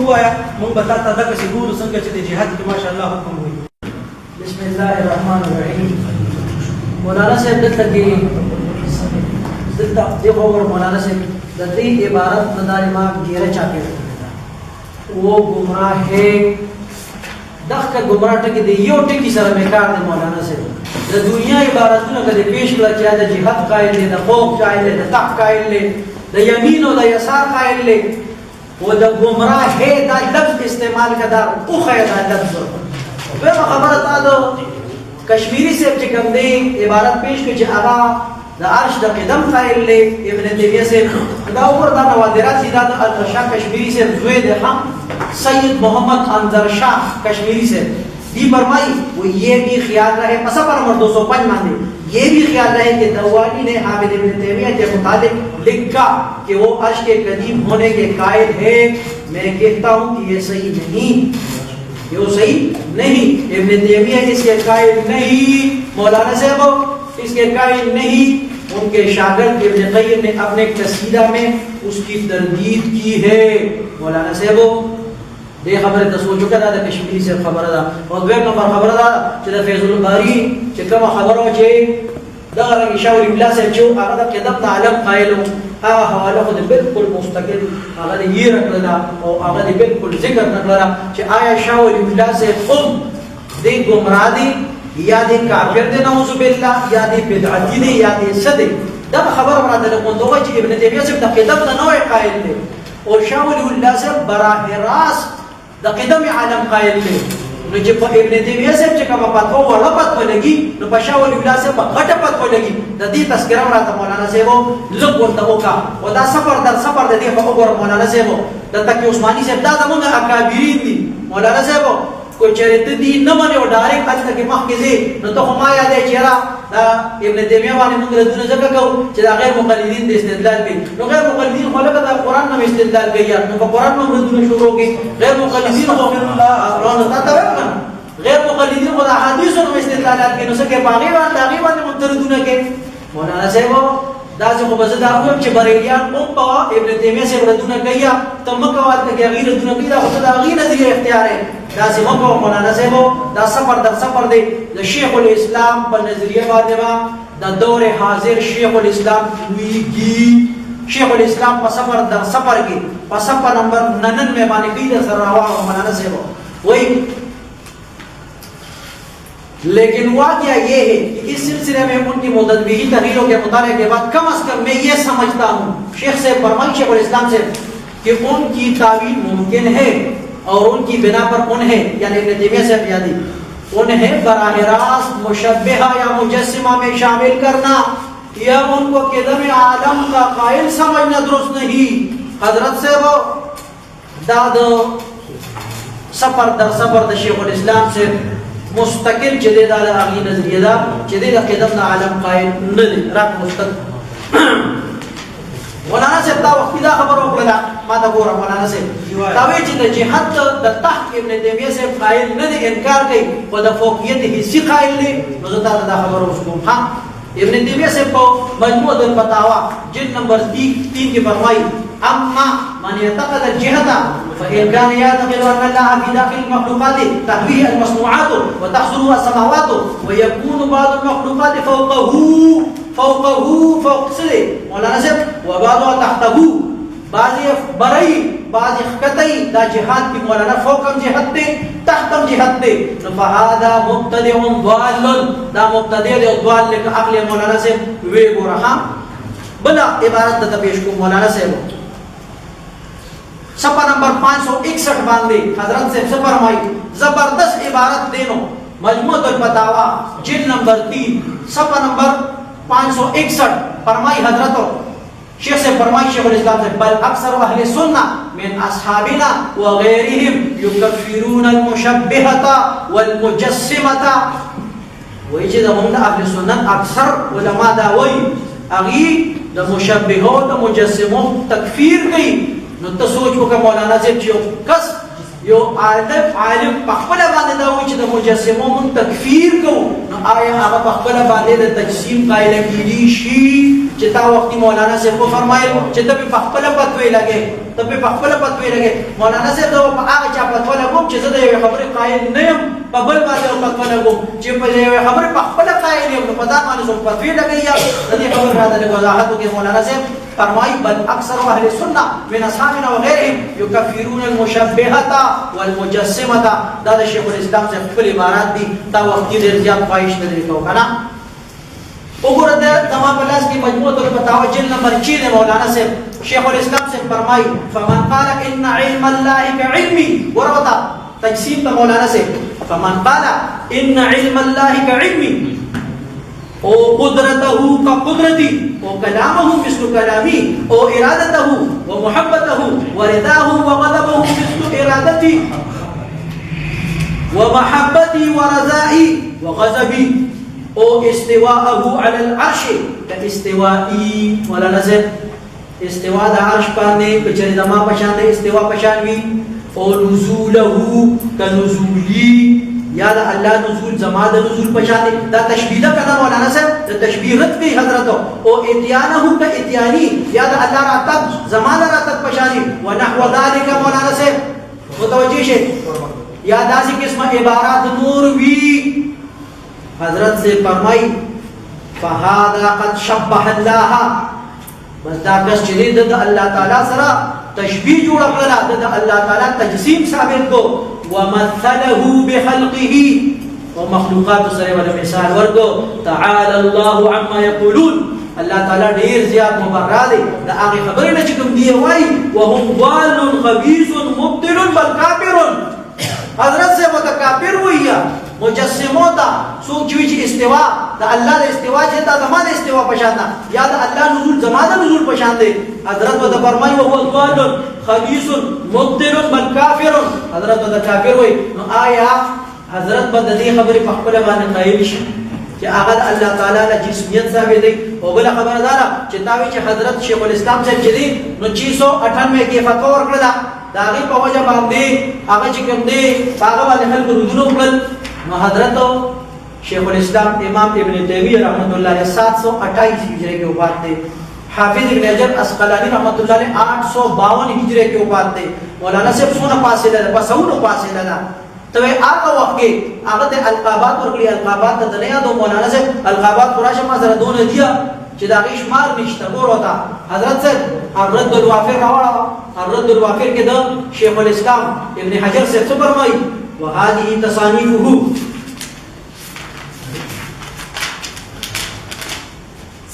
وایا مونږ به تا ته دغه سی ګورو څنګه چې د جهاد کې ماشاءالله حکم وي. بسم الله الرحمن الرحیم. مولانا صاحب دلته کې دلته دیکھو اور مولانا صاحب د دې عبارت مدار ما ګیره چاپی وہ گمراہ ہے دغه گمراہ ټکی دی یو ټکی سره میکار دی مولانا صاحب د دنیا عبارتونه کله پیش کړه چې د جهاد قائل دی د خوف قائل دی د تق قائل دی د یمین او د یسار قائل دی و د گمراہ ہے دا لفظ استعمال کدا او خیر دا لفظ به خبره تاسو کشمیری سے چې کوم دی عبارت پیش کړي چې هغه د عرش د قدم قائل دی ابن تیمیه سے دا اور دا نوادرات دي دا الشاه کشمیری سے زوی دی هم سید محمد انظر شاہ کشمیری سے دی فرمائی وہ یہ بھی خیال رہے سفر نمبر 205 ماندے یہ بھی خیال رہے کہ دوالی نے حامد ابن تیمیہ کے مطابق لکھا کہ وہ عرش کے قدیم ہونے کے قائل ہے. میں کہتا ہوں کہ یہ صحیح نہیں یہ صحیح نہیں ابن تیمیہ اس کے قائل نہیں مولانا صاحب اس کے قائل نہیں. ان کے شاگرد ابن قیم نے اپنے قصیدہ میں اس کی تردید کی ہے. مولانا صاحب دې خبره ته سوچو کړه د کشمیری سے خبره ده او دویم نمبر خبره ده چې د فیض الباری چې کوم خبره چې دا رنګ شاور ابلاس چې هغه د قدم عالم قائل هغه حواله خو بالکل مستقل هغه یې راکړه او هغه بالکل ذکر نکړه چې آیا شاور ابلاس هم دې گمراه دي یا دې کافر دي نعوذ بالله یا دې بدعتي دي یا دې صد دا خبره راته له کومه چې ابن تیمیه سے د قدم نه نوې قائل دي او شاور ابلاس براه راست د قدم عالم قائل دی. نو چې په ابن تیمیه صاحب چې کومه فتوا ولا فتوا لګي نو په شاول ابن صاحب په غټه فتوا لګي د دې تذکرہ راته مولانا صاحب لږ ورته وکا او دا سفر در سفر د دې په وګور مولانا صاحب د تکي عثماني صاحب دا زمونږ اکابرین دي مولانا صاحب کوئی چرته دي نه باندې او ډایرکټ اځ تکي مخکې نو ته ما یادې چیرې دا ابن تیمیه باندې موږ ردونه ځکه کوو چې دا غیر مقلدین د استدلال کوي نو غیر مقلدین خو لکه دا قران نه استدلال کوي نو په قران نه ردونه شروع کوي غیر مقلدین خو قران ته تابع غیر مقلدین خو د احادیثو نه استدلالات کوي نو څنګه باغی باندې متردونه کوي مولانا صاحب دا څه خو به زه دا وایم چې بریلیان هم په ابن تیمیه صاحب ردونه کوي ته مکه واته کې غیر ردونه کوي دا خو دا غیر نظریه اختیار دی دا زموږ مولانا صاحب دا سفر در سفر دی د شیخ الاسلام په نظریه باندې د دور حاضر شیخ الاسلام ویږي شیخ الاسلام په سفر در سفر کې په سفر نمبر 99 باندې کې د سراوا مولانا صاحب وایي لیکن واقعہ یہ ہے کہ اس سلسلے میں ان کی متنبی تحریروں کے مطالعے کے بعد کم از کم میں یہ سمجھتا ہوں شیخ سے فرمائیں شیخ الاسلام سے کہ ان کی تعویل ممکن ہے اور ان کی بنا پر انہیں یعنی ابن تیمیہ سے یادی انہیں براہ راست مشبہہ یا مجسمہ میں شامل کرنا یا ان کو قدم عالم کا قائل سمجھنا درست نہیں. حضرت سے وہ داد سفر در سفر د شیخ الاسلام سے مستقل جدید علی اغلی نظریه دا جدید قدم دا عالم قائل ندی راک مستقل مولانا صاحب دا وقتی دا خبر وکړه ما دا ګوره مولانا صاحب دا وی چې د جهاد د تحت ابن تیمیه صاحب قائل ندی انکار کوي او د فوقیت حصي قائل دی نو زه دا خبر وکوم ها ابن تیمیه صاحب په مجموعه الفتاوا جلد نمبر 3 کې فرمایي اما من يعتقد الجهة فإن كان يعتقد أن الله في داخل المخلوقات تهويه المصنوعات وتحصل السماوات ويكون بعض المخلوقات فوق سره مولانا صاحب وبعضها تحته بعضی برئی بعضی خطئی دا جهاد کی مولانا فوقم جهاد دے تحتم جهاد دے فهذا مبتدع ضال دا مبتدع دے ضال لك عقل مولانا صاحب وی گورا بلا عبارت دا پیش کو مولانا صاحب صفحہ نمبر 561 باندے حضرت سے فرمائی زبردست عبارت دینو مجموعۃ الفتاوا جلد نمبر 3 صفحہ نمبر 561 فرمائی حضرت شیخ سے فرمائی شیخ الاسلام سے بل اکثر اہل سنہ من اصحابنا وغیرهم یکفرون المشبہۃ والمجسمۃ ویجد هم اهل سنت اکثر علماء دا وی اغي د مشبہوں د مجسموں تکفیر کی نو ته سوچ وکړه مولانا صاحب چې کس یو عالم په خپل باندې دا وایي چې د مجسمو مون تکفیر کوو نو آیا هغه په خپل باندې د تجسیم قائل کیدی شي چې تا وختي مولانا صاحب فرمایل چې ته په خپل فتوی لګې ته په خپل فتوی لګي مولانا صاحب ته په هغه چا فتوا لګوم چې زه د یو خبرې قائل نه یم په بل باندې فتوا لګوم چې په یو خبرې په خپل قائل یم په دا باندې زه فتوی لګي یا د دې خبر راځي وضاحت وکړي مولانا صاحب فرمای بل اکثر اهل السنه من اصحابنا وغيرهم يكفرون المشبهه والمجسمه دا د شیخ الاسلام سے خپل عبارات دي تا وخت ډیر زیات خواهش نه لري کو کنه وګوره دا تمام پلاس کی مجموعه الفتاوی جلد نمبر 6 ہے مولانا سے شیخ الاسلام سے فرمائی فمن قال ان علم الله كعلمي وربط تقسیم تا مولانا سے فمن قال ان علم الله كعلمي او قدرته كقدرتي او كلامه مثل كلامي او ارادته ومحبته ورضاه وغضبه مثل ارادتي ومحبتي ورضائي وغضبي او استواءه على العرش كاستوائي ولا نزل استواء د عرش باندې کچې دما پشان دې استواء پشان وی او نزوله كنزولي یا د الله نزول زما د نزول پشان دا تشبیه ده کنه مولانا صاحب د تشبیه رد کوي حضرت او اتیانه کاتیانی یا د الله راتب زما د راتب پشان ونحو ذلك مولانا صاحب متوجی شه یا داسې قسمه عبارات نور وی حضرت سے فرمائی فهذا قد شبه الله بس دا کس چې د الله تعالی سره تشبیه جوړ کړل د الله تعالی تجسیم ثابت کو ومثله بخلقه ومخلوقات سره ولا مثال ورکو تعالى الله عما يقولون الله تعالی ډیر زیات مبرر دی دا هغه خبرې نه چې کوم دی وای وهم ضال خبيث مبطل بل کافر حضرت سے متکبر ویا مجسمو تا سوچ چې استوا د الله د استوا چې د زمانه استوا پشان یا د الله نزول زمانه نزول پشان دی حضرت د فرمای او هو ضال خبيث مبطل بل کافر حضرت د کافر وای نو آیا حضرت په دې خبرې په خپل باندې قایل شي چې هغه الله تعالی له جسمیت ثابت دی او بل خبردار چې تاوی چې حضرت شیخ الاسلام صاحب چې دی نو 698 کې فتوا ورکړه دا غي په وجه باندې هغه چې کوم دی هغه باندې خلک رودونه وکړل نو حضرت شیخ الاسلام امام ابن تیمیہ رحمۃ اللہ علیہ 728 ہجری کے وفات تھے حافظ ابن حجر اسقلانی رحمۃ اللہ علیہ 852 ہجری کے وفات تھے مولانا صاحب سونه فاصله ده بسونه فاصله ده تو هغه وخت کې هغه ته القابات ورکړي القابات ته نه یادو مولانا صاحب القابات قراشه ما سره دونه دیا چې دا غي شمار نشته ګور وتا حضرت صاحب الرد الوافر راوړه الرد الوافر کې د شیخ الاسلام ابن حجر سے فرمایي وهذه تصانيفه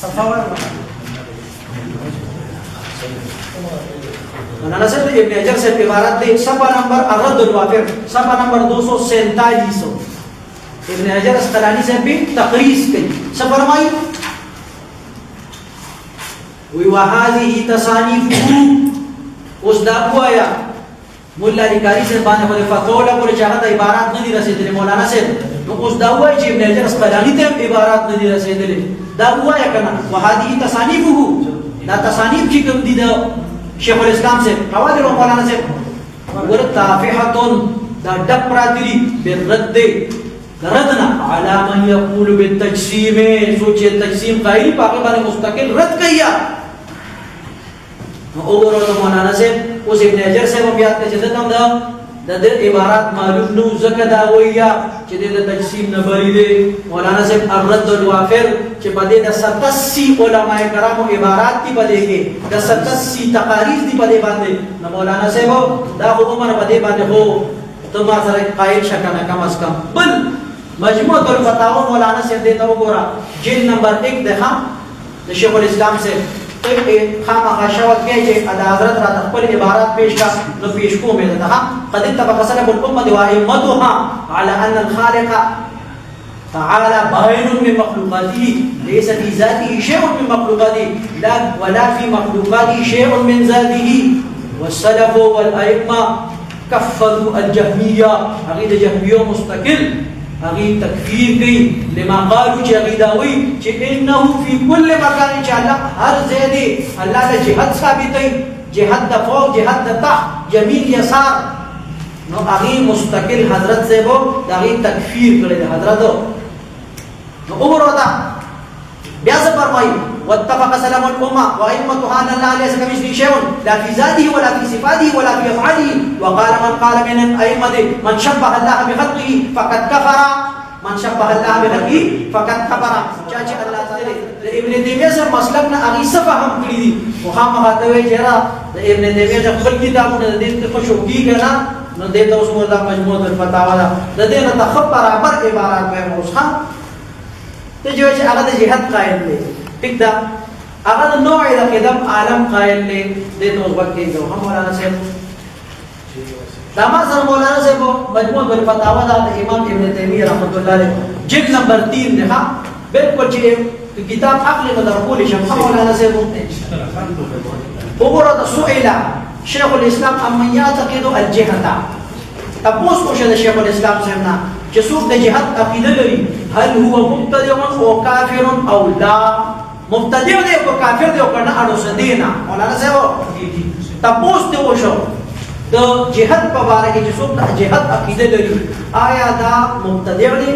صفاوه مولانا صاحب ابن حجر سے عبارت دے صفحہ نمبر الرد الوافر صفحہ نمبر 247 ابن حجر اسقلانی سے بھی تقریض کی سب فرمائی وهذه تصانيفه اس دا ہوا مولا علی قاری سے باندې په فتوا لګول چې هغه عبارات نه دي رسیدلې مولانا صاحب نو اوس دا وایي چې ابن حجر اسقلانی ته عبارات نه دي رسیدلې دا وایي کنه وهذه تصانيفه دا تصانیف چې کوم دي د شیخ الاسلام سے حواله مولانا صاحب ورتافحه دا ډک پراتلی بالرد ردنا على من يقول بالتجسيم سوچ تجسیم قائل پاک باندې مستقل رد کیا اور مولانا صاحب اوس ابن حجر صاحب بیا ته چې دم دا د عبارات معلوم نو زکه دا ویا چې د تجسیم نه بری دي مولانا صاحب الرد الوافر چې په دې د 87 علماء کرامو عبارات دی په دې کې د 87 تقاریر دی په دې باندې نو مولانا صاحب دا حکومت په دې باندې هو ته ما سره قائل شکنه کم از کم بل مجموعه الفتاوی مولانا صاحب دې ته وګوره جلد نمبر 1 ده د شیخ الاسلام سے خامخا شوت کې چې حضرت را خپل عبارات پیش کا نو پیش کو مې ده قد اتفق سلف الامه وائمتها على ان الخالق تعالى باين من مخلوقاته ليس في ذاته شيء من مخلوقاته لا ولا في مخلوقاته شيء من ذاته والسلف والائمه كفروا الجهميه عقيده جهميه مستقل اغي تکفیر کی لما قالوا چې اغي داوي چې انه في كل مكان ان شاء الله هر زيدي الله له جهاد ثابتای جهاد د فوق جهاد د تحت يمين يسار نو اغي مستقل حضرت سے وہ اغي تکفیر کړي حضرت نو عمر وتا بیا څه فرمایي واتفق سلام الأمة وأئمتها أن الله ليس كمثله شيء لا في ذاته ولا في صفاته ولا في أفعاله وقال من قال من الأئمة من شبه الله بخلقه فقد كفر من شبه الله بخلقه فقد كفر چاچ الله تعالی ابن تیمیہ سے مسلک نہ اگی فهم کړی دي وخامه هاتوي چیرې د ابن تیمیہ د خپل کتابونو د دې ته شوقي کنا نو دې ته اوس موږ د مجموعه الفتاوا د دې نه تخبر برابر عبارات به اوسه ته جو چې هغه د جهاد قائل دی ټیک دا هغه د نوع د قدم عالم قائل دی دې ته اوس وخت کې هم مولانا صاحب دا ما سره مولانا صاحب مجموعه الفتاوا د امام ابن تیمیہ رحمۃ اللہ علیہ جلد نمبر 3 ده بالکل چې کتاب عقل مدرکول شم مولانا صاحب وګوره د سئل شیخ الاسلام اما يعتقد الجهه تاسو کو شه شیخ الاسلام صاحب نه چې څوک د جهاد عقیده لري هل هو مبتدع او کافر او لا مبتدع دی او کافر دی او کنه اړو سدینا مولانا صاحب تاسو ته وشو د جهاد په اړه کې چې څوک د جهاد عقیده لري آیا دا مبتدع دی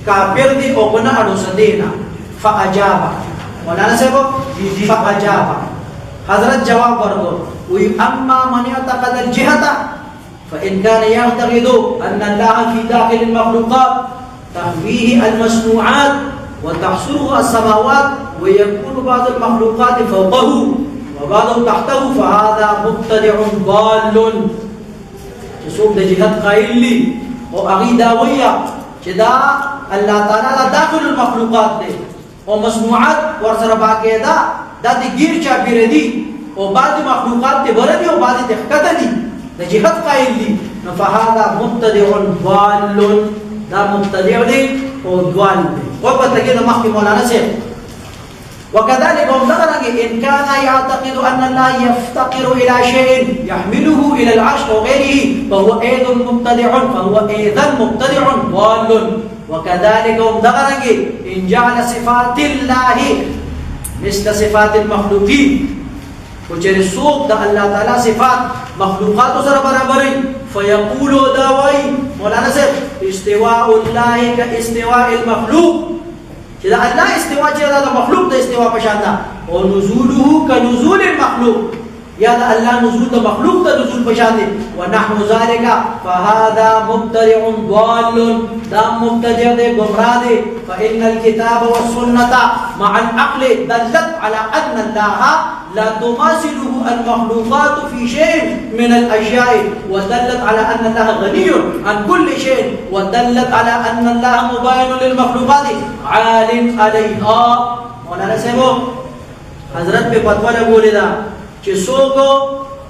کافر دی او کنه اړو سدینا فاجاب مولانا صاحب فاجاب حضرت جواب ورکو وی اما من يعتقد الجهه فإن كان يعتقد أن الله في داخل المخلوقات تحويه المصنوعات وتحصره السماوات ويكون بعض المخلوقات فوقه وبعض تحته فهذا مبتدع ضال تسوق ده جهاد قائل لي وأغيداوية كذا الله تعالى داخل المخلوقات ده ومصنوعات ورسر باقيدا ده غير شابير دي وبعض مخلوقات ده بردي وبعض تحكت دي ده جهاد قائل لي فهذا مبتدع ضال ده مبتدع دي وضال دي وبتجي ده مخي مولانا سيد وكذلك هم ذكروا إن كان يعتقد أن الله يفتقر إلى شيء يحمله إلى العرش وغيره فهو أيضا مبتدع فهو أيضا مبتدع ضال وكذلك هم ذكروا إن جعل صفات الله مثل صفات المخلوقين وجل السوق ده الله تعالى صفات مخلوقات سره برابري فيقول داوي مولانا سيد استواء الله كاستواء المخلوق كذا الله استواء كذا المخلوق ده استواء بشانه ونزوله كنزول المخلوق يا الله نزول المخلوق ده نزول بشانه ونحو ذلك فهذا مبتدع ضال ده مبتدع ده گمراه ده فإن الكتاب والسنة مع العقل دلت على أن الله لا تماثله المخلوقات في شيء من الأشياء ودلت على أن الله غني عن كل شيء ودلت على أن الله مباين للمخلوقات عال عليها مولانا سيبو حضرت پہ فتوہ نے بولے دا کہ سوکو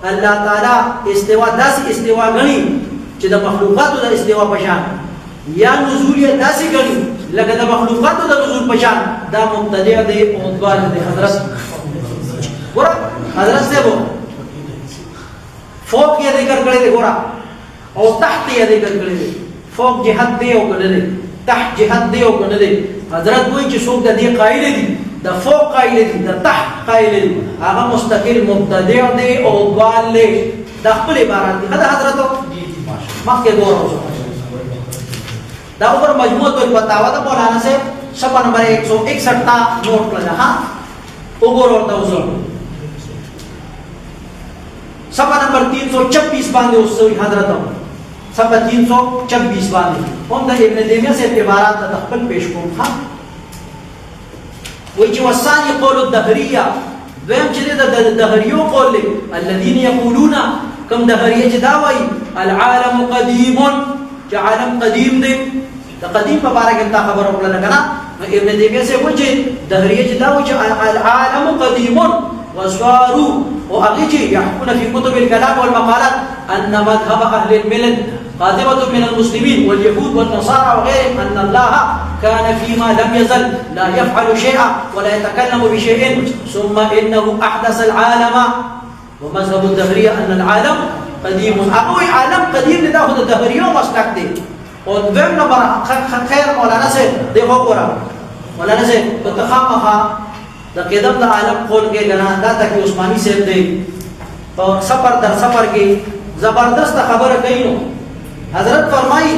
اللہ تعالی استوا داسی استوا گنی کہ دا مخلوقات دا استوا پشان یا نزولی داسی گنی لگا دا مخلوقات دا نزول پشان دا مبتدع دے اوتوار دے حضرت گورا حضرت سے وہ فوق یہ ذکر کرے دے گورا اور تحت یہ ذکر کرے دے فوق جہد دے او کرے دے تحت جهاد دی او کنه دی حضرت وایي چې څوک د دې قائل دي د فوق قائل دي د تحت قائل دي هغه مستقل مبتدع دی او ضال دی د خپل عبارت دی دا حضرت مخکې دور دا اوپر مجموعه الفتاوا د مولانا سے صفحہ نمبر 161 تا نوٹ کړل ها وګورئ تاسو صفحہ نمبر 326 باندې اوس حضرت صفحہ 326 باندې هم د ابن تیمیہ سے عبارات د خپل پیش کوم ها وی چې وسانی قول الدهریه دویم چې د دهریو قول له الذين يقولون كم دهریه چې دا وایي العالم قديم چې عالم قدیم دی د قدیم په اړه کې تا خبر وکړه کنه ابن تیمیہ سے وایي چې دهریه چې دا وایي چې العالم قديم وصاروا واغيجي يحكون في كتب الكلام والمقالات ان مذهب اهل الملل قادمة من المسلمين واليهود والنصارى وغيرهم أن الله كان فيما لم يزل لا يفعل شيئا ولا يتكلم بشيء ثم إنه أحدث العالم ومذهب الدهرية أن العالم قديم أقوي عالم قديم لتأخذ الدهرية ومسلك دي ودوم نمبر خير مولانا سيد دي غورا مولانا سيد بتخامخا دا قدم دا عالم قول کے گنا دا تاکہ عثمانی سیب دے سفر در سفر کی زبردست خبر کئی نو حضرت فرمائی